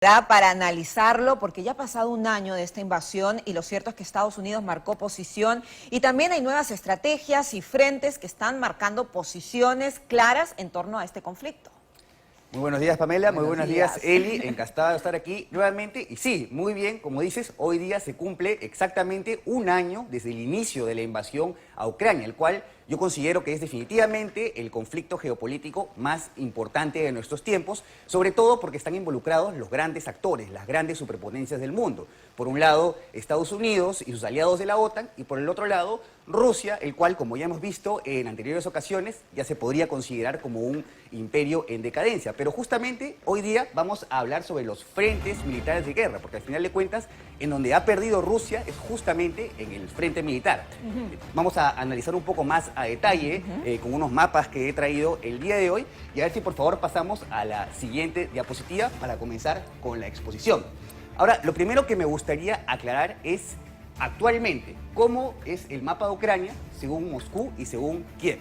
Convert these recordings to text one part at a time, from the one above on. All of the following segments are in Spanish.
Para analizarlo, porque ya ha pasado un año de esta invasión y lo cierto es que Estados Unidos marcó posición y también hay nuevas estrategias y frentes que están marcando posiciones claras en torno a este conflicto. Muy buenos días, Pamela. Muy buenos días, días, Eli. Encantada de estar aquí nuevamente. Y sí, muy bien, como dices, hoy día se cumple exactamente un año desde el inicio de la invasión a Ucrania, el cual yo considero que es definitivamente el conflicto geopolítico más importante de nuestros tiempos, sobre todo porque están involucrados los grandes actores, las grandes superpotencias del mundo. Por un lado, Estados Unidos y sus aliados de la OTAN, y por el otro lado, Rusia, el cual, como ya hemos visto en anteriores ocasiones, ya se podría considerar como un imperio en decadencia. Pero justamente hoy día vamos a hablar sobre los frentes militares de guerra, porque al final de cuentas, en donde ha perdido Rusia es justamente en el frente militar. Vamos a analizar un poco más a detalle con unos mapas que he traído el día de hoy y a ver si por favor pasamos a la siguiente diapositiva para comenzar con la exposición. Ahora, lo primero que me gustaría aclarar es actualmente cómo es el mapa de Ucrania según Moscú y según Kiev.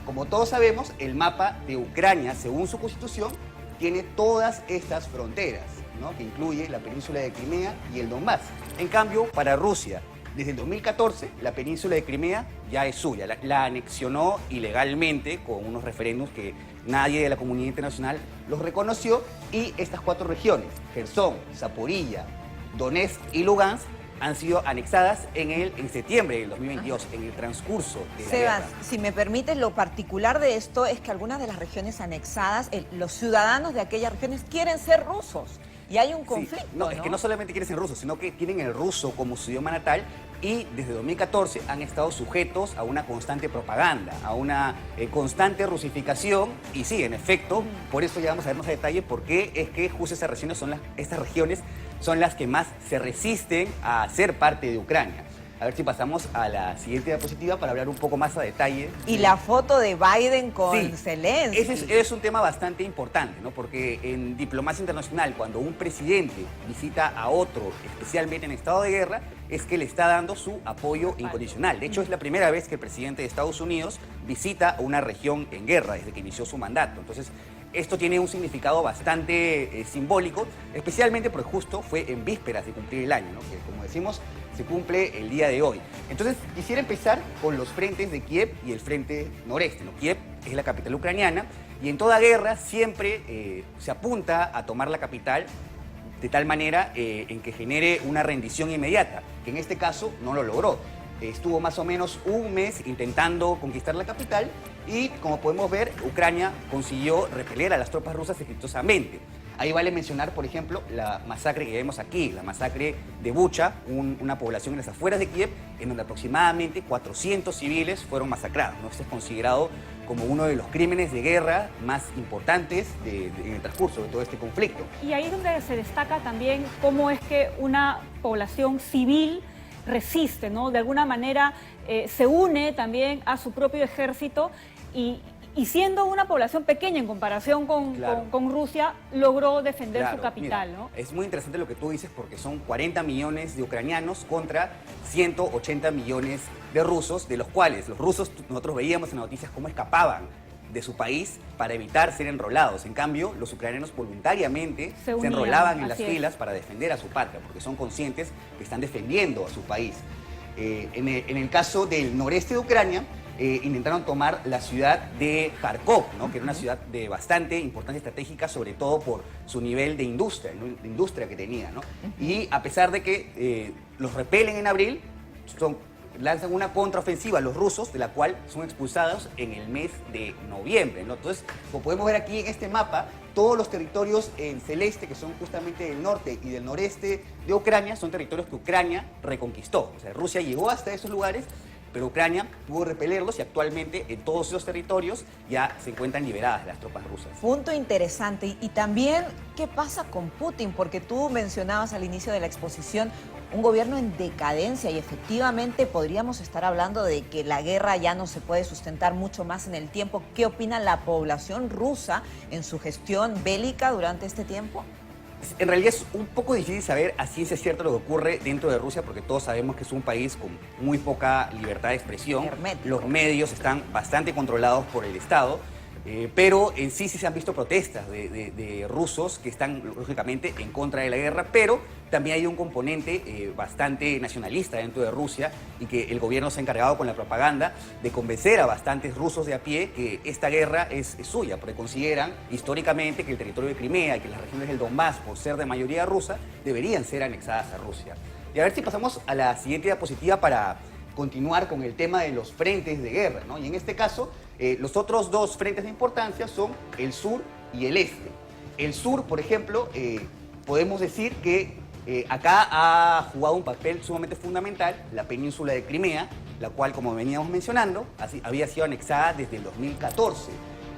Como todos sabemos, el mapa de Ucrania, según su constitución, tiene todas estas fronteras, ¿no? Que incluye la península de Crimea y el Donbass. En cambio, para Rusia, desde el 2014, la península de Crimea ya es suya. La anexionó ilegalmente con unos referéndums que nadie de la comunidad internacional los reconoció, y estas cuatro regiones, Jersón, Zaporilla, Donetsk y Lugansk, han sido anexadas en septiembre del 2022, en el transcurso de la Sebas, guerra. si me permites, lo particular de esto es que algunas de las regiones anexadas, los ciudadanos de aquellas regiones quieren ser rusos y hay un conflicto. Sí, no, es que no solamente quieren ser rusos, sino que tienen el ruso como su idioma natal y desde 2014 han estado sujetos a una constante propaganda, a una constante rusificación. Y sí, en efecto, por eso ya vamos a ver más a detalle por qué es que justo estas regiones son las que más se resisten a ser parte de Ucrania. A ver si pasamos a la siguiente diapositiva para hablar un poco más a detalle. Y la foto de Biden con Zelensky. Ese es un tema bastante importante, ¿no? Porque en diplomacia internacional, cuando un presidente visita a otro, especialmente en estado de guerra, es que le está dando su apoyo incondicional. De hecho, es la primera vez que el presidente de Estados Unidos visita una región en guerra desde que inició su mandato. Entonces, esto tiene un significado bastante simbólico, especialmente porque justo fue en vísperas de cumplir el año, ¿no? Que, como decimos, se cumple el día de hoy. Entonces, quisiera empezar con los frentes de Kiev y el frente noreste, ¿no? Kiev es la capital ucraniana y en toda guerra siempre se apunta a tomar la capital de tal manera en que genere una rendición inmediata, que en este caso no lo logró. Estuvo más o menos un mes intentando conquistar la capital y, como podemos ver, Ucrania consiguió repeler a las tropas rusas exitosamente. Ahí vale mencionar, por ejemplo, la masacre que vemos aquí, la masacre de Bucha, una población en las afueras de Kiev, en donde aproximadamente 400 civiles fueron masacrados, ¿no? Este es considerado como uno de los crímenes de guerra más importantes en el transcurso de todo este conflicto. Y ahí es donde se destaca también cómo es que una población civil resiste, ¿no? De alguna manera se une también a su propio ejército y siendo una población pequeña en comparación con Rusia, logró defender su capital, mira, ¿no? Es muy interesante lo que tú dices porque son 40 millones de ucranianos contra 180 millones de rusos, de los cuales los rusos, nosotros veíamos en las noticias cómo escapaban de su país para evitar ser enrolados. En cambio, los ucranianos voluntariamente se enrolaban en las filas para defender a su patria, porque son conscientes que están defendiendo a su país. En el caso del noreste de Ucrania, intentaron tomar la ciudad de Kharkov, ¿no? Que era una ciudad de bastante importancia estratégica, sobre todo por su nivel de industria, ¿no? De industria que tenía, ¿no? Y a pesar de que los repelen en abril, lanzan una contraofensiva a los rusos, de la cual son expulsados en el mes de noviembre, ¿no? Entonces, como podemos ver aquí en este mapa, todos los territorios en celeste, que son justamente del norte y del noreste de Ucrania, son territorios que Ucrania reconquistó. O sea, Rusia llegó hasta esos lugares, pero Ucrania pudo repelerlos y actualmente en todos esos territorios ya se encuentran liberadas las tropas rusas. Punto interesante. Y también, ¿qué pasa con Putin? Porque tú mencionabas al inicio de la exposición un gobierno en decadencia y efectivamente podríamos estar hablando de que la guerra ya no se puede sustentar mucho más en el tiempo. ¿Qué opina la población rusa en su gestión bélica durante este tiempo? En realidad es un poco difícil saber a ciencia cierta lo que ocurre dentro de Rusia, porque todos sabemos que es un país con muy poca libertad de expresión. Hermético. Los medios están bastante controlados por el Estado. Pero en sí se han visto protestas de rusos que están lógicamente en contra de la guerra, pero también hay un componente bastante nacionalista dentro de Rusia y que el gobierno se ha encargado con la propaganda de convencer a bastantes rusos de a pie que esta guerra es suya, porque consideran históricamente que el territorio de Crimea y que las regiones del Donbass, por ser de mayoría rusa, deberían ser anexadas a Rusia. Y a ver si pasamos a la siguiente diapositiva para continuar con el tema de los frentes de guerra, ¿no? Y en este caso, los otros dos frentes de importancia son el sur y el este. El sur, por ejemplo, podemos decir que acá ha jugado un papel sumamente fundamental la península de Crimea, la cual, como veníamos mencionando, había sido anexada desde el 2014.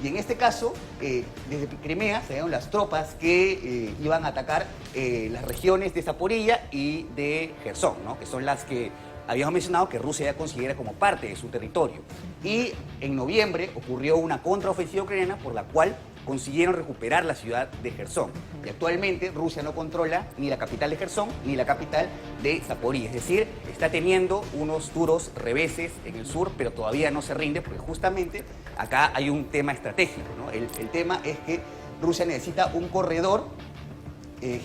Y en este caso, desde Crimea salieron las tropas que iban a atacar las regiones de Zaporilla y de Jersón, ¿no? Que son las que habíamos mencionado que Rusia ya considera como parte de su territorio. Y en noviembre ocurrió una contraofensiva ucraniana por la cual consiguieron recuperar la ciudad de Jersón. Y actualmente Rusia no controla ni la capital de Jersón ni la capital de Zaporilla. Es decir, está teniendo unos duros reveses en el sur, pero todavía no se rinde porque justamente acá hay un tema estratégico, ¿no? El tema es que Rusia necesita un corredor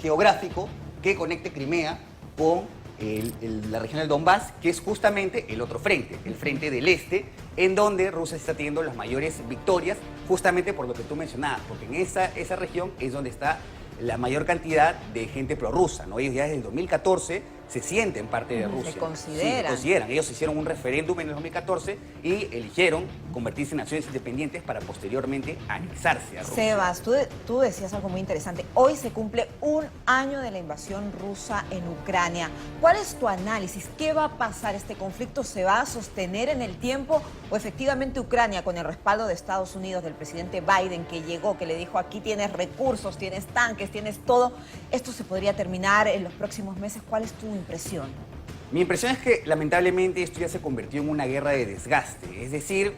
geográfico que conecte Crimea con la región del Donbass, que es justamente el otro frente, el frente del este, en donde Rusia está teniendo las mayores victorias, justamente por lo que tú mencionabas, porque en esa región es donde está la mayor cantidad de gente prorrusa, ¿no? Ellos ya desde el 2014 se sienten parte de Rusia. Se consideran. Sí, consideran. Ellos hicieron un referéndum en el 2014 y eligieron convertirse en naciones independientes para posteriormente anexarse a Rusia. Sebas, tú decías algo muy interesante. Hoy se cumple un año de la invasión rusa en Ucrania. ¿Cuál es tu análisis? ¿Qué va a pasar? ¿Este conflicto se va a sostener en el tiempo o efectivamente Ucrania, con el respaldo de Estados Unidos, del presidente Biden, que llegó, que le dijo aquí tienes recursos, tienes tanques, tienes todo, esto se podría terminar en los próximos meses? ¿Cuál es tu impresión? Mi impresión es que lamentablemente esto ya se convirtió en una guerra de desgaste. Es decir,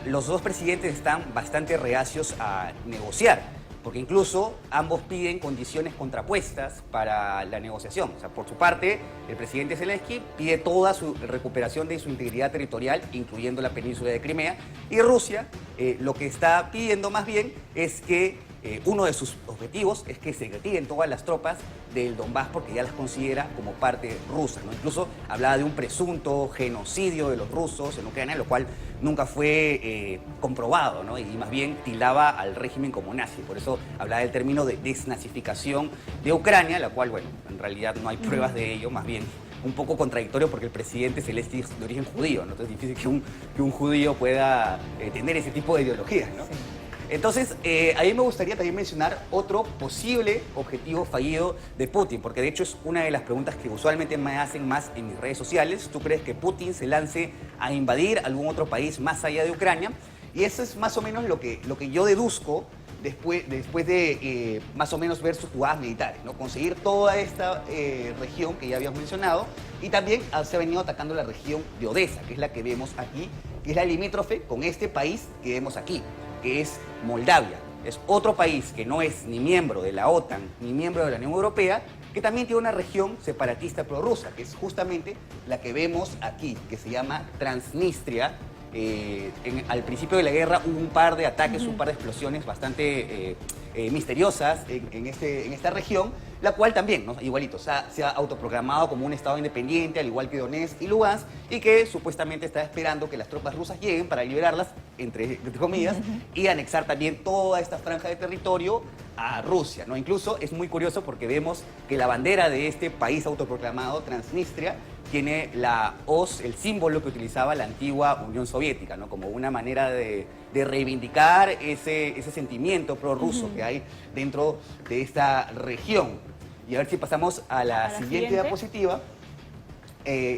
los dos presidentes están bastante reacios a negociar, porque incluso ambos piden condiciones contrapuestas para la negociación. O sea, por su parte, el presidente Zelensky pide toda su recuperación de su integridad territorial, incluyendo la península de Crimea, y Rusia lo que está pidiendo más bien es que uno de sus objetivos es que se retiren todas las tropas del Donbass porque ya las considera como parte rusa, ¿no? Incluso hablaba de un presunto genocidio de los rusos en Ucrania, lo cual nunca fue comprobado, ¿no? Y más bien tildaba al régimen como nazi. Por eso hablaba del término de desnazificación de Ucrania, la cual, bueno, en realidad no hay pruebas de ello, más bien un poco contradictorio porque el presidente Zelensky es de origen judío, ¿no? Entonces es difícil que un judío pueda tener ese tipo de ideologías, ¿no? Sí. Entonces, a mí me gustaría también mencionar otro posible objetivo fallido de Putin, porque de hecho es una de las preguntas que usualmente me hacen más en mis redes sociales. ¿Tú crees que Putin se lance a invadir algún otro país más allá de Ucrania? Y eso es más o menos lo que yo deduzco después de más o menos ver sus jugadas militares, ¿no? Conseguir toda esta región que ya habíamos mencionado, y también se ha venido atacando la región de Odessa, que es la que vemos aquí, que es la limítrofe con este país que vemos aquí, que es Moldavia. Es otro país que no es ni miembro de la OTAN ni miembro de la Unión Europea, que también tiene una región separatista prorrusa, que es justamente la que vemos aquí, que se llama Transnistria. Al principio de la guerra hubo un par de ataques, un par de explosiones bastante misteriosas en esta región, la cual también, ¿no? Igualito, se ha autoproclamado como un estado independiente, al igual que Donetsk y Lugansk, y que supuestamente está esperando que las tropas rusas lleguen para liberarlas, entre comillas, y anexar también toda esta franja de territorio a Rusia, ¿no? Incluso es muy curioso porque vemos que la bandera de este país autoproclamado, Transnistria, tiene la hoz, el símbolo que utilizaba la antigua Unión Soviética, ¿no? Como una manera de reivindicar ese sentimiento prorruso que hay dentro de esta región. Y a ver si pasamos a la siguiente diapositiva.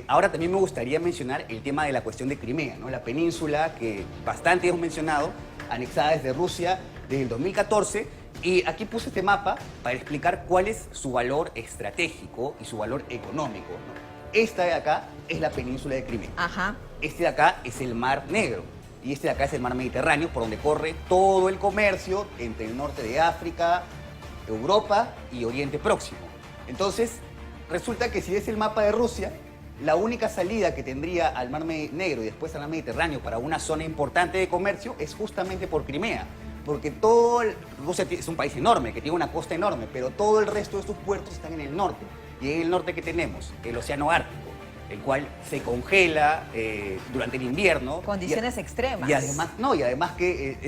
Ahora también me gustaría mencionar el tema de la cuestión de Crimea, ¿no? La península que bastante hemos mencionado, anexada desde Rusia desde el 2014. Y aquí puse este mapa para explicar cuál es su valor estratégico y su valor económico, ¿no? Esta de acá es la península de Crimea. Ajá. Este de acá es el Mar Negro. Y este de acá es el Mar Mediterráneo, por donde corre todo el comercio entre el norte de África, Europa y Oriente Próximo. Entonces, resulta que si es el mapa de Rusia, la única salida que tendría al Mar Negro y después al Mar Mediterráneo para una zona importante de comercio es justamente por Crimea. Porque Rusia es un país enorme, que tiene una costa enorme, pero todo el resto de sus puertos están en el norte. Y en el norte, ¿qué tenemos? El Océano Ártico, el cual se congela durante el invierno. Condiciones extremas. Y además que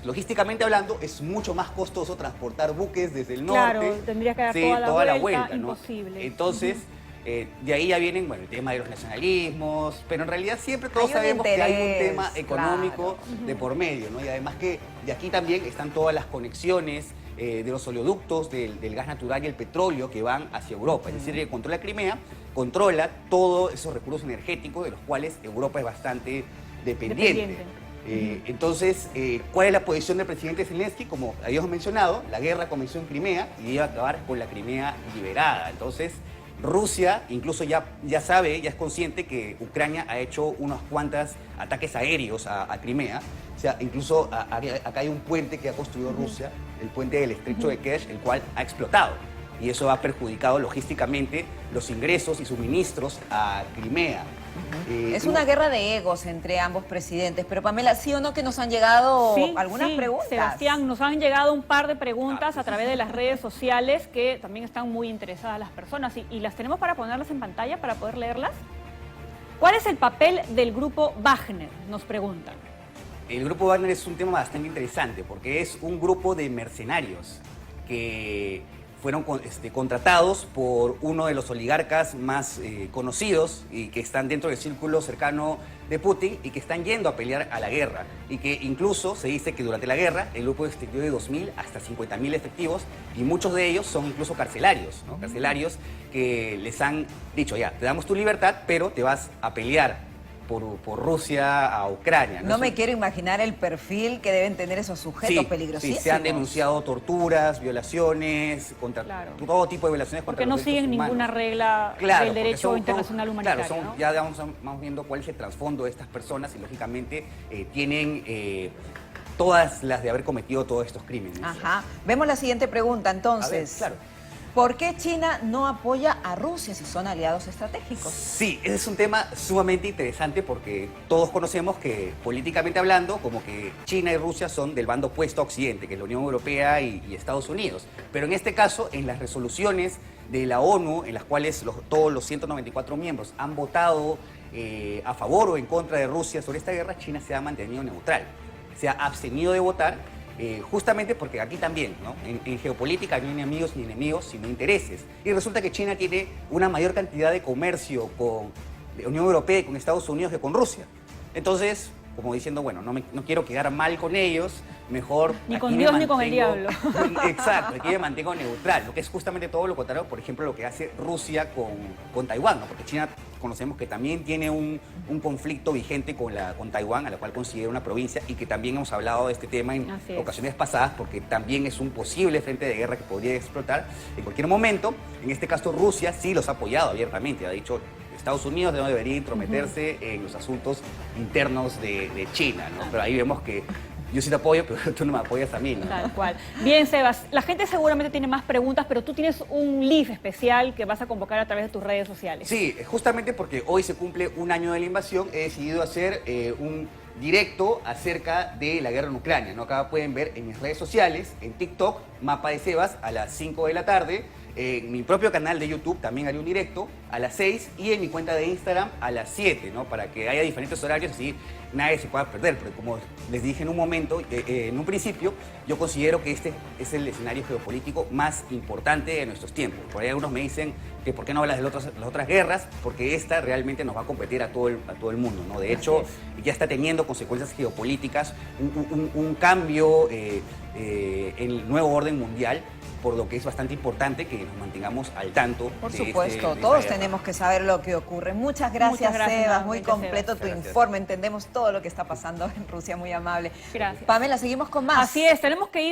logísticamente hablando, es mucho más costoso transportar buques desde el norte. Claro, tendría que dar toda la vuelta, ¿no? Imposible. Entonces, de ahí ya vienen, bueno, el tema de los nacionalismos, pero en realidad siempre todos sabemos que hay un tema económico de por medio, ¿no? Y además que de aquí también están todas las conexiones de los oleoductos, del gas natural y el petróleo que van hacia Europa. Es decir, que controla Crimea, controla todos esos recursos energéticos de los cuales Europa es bastante dependiente. Entonces, ¿cuál es la posición del presidente Zelensky? Como habíamos mencionado, la guerra comenzó en Crimea y iba a acabar con la Crimea liberada. Entonces, Rusia incluso ya sabe, ya es consciente que Ucrania ha hecho unos cuantos ataques aéreos a Crimea. O sea, incluso acá hay un puente que ha construido Rusia, el puente del Estrecho de Kerch, el cual ha explotado. Y eso ha perjudicado logísticamente los ingresos y suministros a Crimea. Es una guerra de egos entre ambos presidentes, pero Pamela, ¿sí o no que nos han llegado algunas preguntas? Sebastián, nos han llegado un par de preguntas a través de las redes sociales que también están muy interesadas las personas y las tenemos para ponerlas en pantalla para poder leerlas. ¿Cuál es el papel del grupo Wagner? Nos preguntan. El grupo Wagner es un tema bastante interesante porque es un grupo de mercenarios que fueron contratados por uno de los oligarcas más conocidos y que están dentro del círculo cercano de Putin y que están yendo a pelear a la guerra. Y que incluso se dice que durante la guerra el grupo extendió de 2.000 hasta 50.000 efectivos y muchos de ellos son incluso carcelarios, ¿no? Carcelarios que les han dicho, ya, te damos tu libertad, pero te vas a pelear por Rusia a Ucrania. No me quiero imaginar el perfil que deben tener esos sujetos peligrosísimos. Sí, se han denunciado torturas, violaciones, todo tipo de violaciones porque no siguen ninguna regla del derecho internacional humanitario. Claro, ¿no? Ya vamos viendo cuál es el trasfondo de estas personas y lógicamente tienen todas las de haber cometido todos estos crímenes. Ajá. Vemos la siguiente pregunta entonces. A ver, claro. ¿Por qué China no apoya a Rusia si son aliados estratégicos? Sí, ese es un tema sumamente interesante porque todos conocemos que políticamente hablando, como que China y Rusia son del bando opuesto a Occidente, que es la Unión Europea y Estados Unidos. Pero en este caso, en las resoluciones de la ONU, en las cuales todos los 194 miembros han votado a favor o en contra de Rusia sobre esta guerra, China se ha mantenido neutral. Se ha abstenido de votar. Justamente porque aquí también, ¿no? En geopolítica no hay amigos ni enemigos, sino intereses. Y resulta que China tiene una mayor cantidad de comercio con la Unión Europea y con Estados Unidos que con Rusia. Entonces, como diciendo, bueno, no quiero quedar mal con ellos, mejor... Ni con Dios ni con el diablo. Exacto, aquí me mantengo neutral, lo que es justamente todo lo contrario, por ejemplo, lo que hace Rusia con Taiwán, ¿no? Porque China conocemos que también tiene un conflicto vigente con Taiwán, a la cual considera una provincia, y que también hemos hablado de este tema en ocasiones pasadas, porque también es un posible frente de guerra que podría explotar en cualquier momento. En este caso, Rusia sí los ha apoyado abiertamente, ha dicho... Estados Unidos no debería intrometerse en los asuntos internos de China, ¿no? Pero ahí vemos que yo sí te apoyo, pero tú no me apoyas a mí, ¿no? Tal cual. Bien, Sebas, la gente seguramente tiene más preguntas, pero tú tienes un live especial que vas a convocar a través de tus redes sociales. Sí, justamente porque hoy se cumple un año de la invasión, he decidido hacer un directo acerca de la guerra en Ucrania, ¿no? Acá pueden ver en mis redes sociales, en TikTok, Mapa de Sebas, a las 5 de la tarde, en mi propio canal de YouTube también haré un directo a las 6 y en mi cuenta de Instagram a las 7, ¿no? Para que haya diferentes horarios así nadie se pueda perder, porque como les dije en un momento, en un principio, yo considero que este es el escenario geopolítico más importante de nuestros tiempos. Por ahí algunos me dicen que por qué no hablas de las otras guerras, porque esta realmente nos va a competir a todo el mundo, ¿no? De hecho, ya está teniendo consecuencias geopolíticas, un cambio en el nuevo orden mundial, por lo que es bastante importante que nos mantengamos al tanto. Por supuesto, todos tenemos que saber lo que ocurre. Muchas gracias, Sebas, muy completo tu informe, entendemos todo lo que está pasando en Rusia, muy amable. Gracias. Pamela, seguimos con más. Así es, tenemos que ir